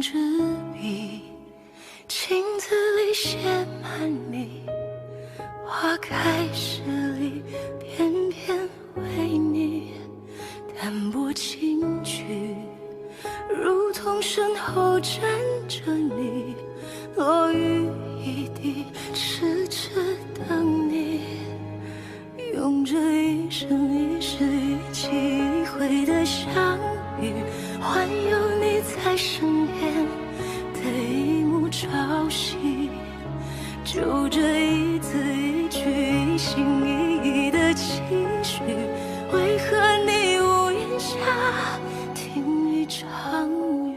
纸笔，镜子里写满你，花开时里偏偏为你淡泊轻举，如同身后站着你，落雨一地，痴痴等你，用这一生一世一期一会的相遇，换有你在身边的一幕朝夕，就这一字一句一心一意的期许，为何你屋檐下听一场雨？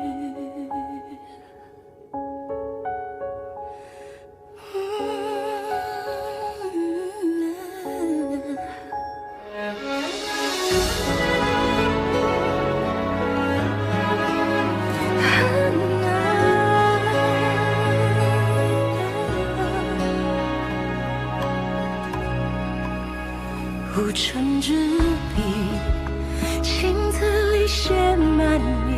无尘纸笔，镜子里写满你，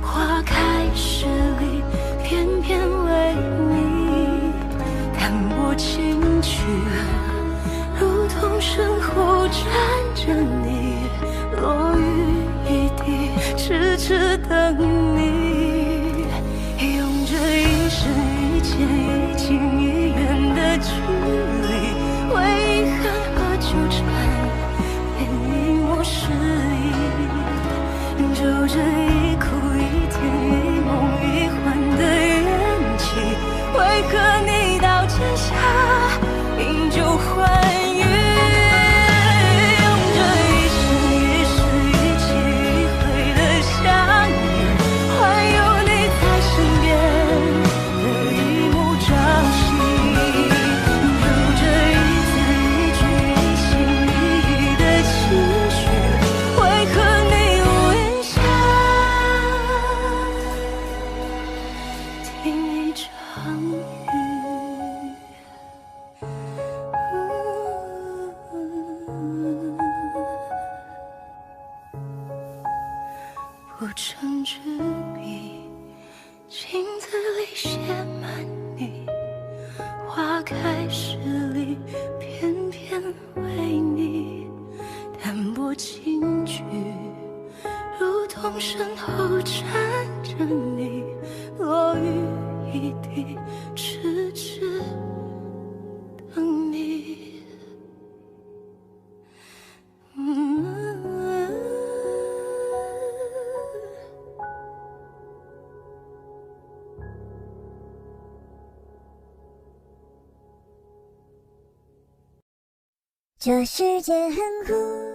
花开时里偏偏为你淡泊轻举，如同身后站着你，落雨一地，痴痴等你，用这一生一见一近一远的距离，为何纠缠，连一抹诗意，就这一哭一甜一梦一幻的缘起，为何你到剑下饮酒欢愉？用这一生一世一期一会的相遇，换有你在身边的一幕朝夕，就这一字一句为何你屋檐下听一场雨？不成纸笔，镜子里写满你，花开时里偏偏为你淡泊轻举，如同身后站着你，落雨一地，痴痴等你。这世界很酷。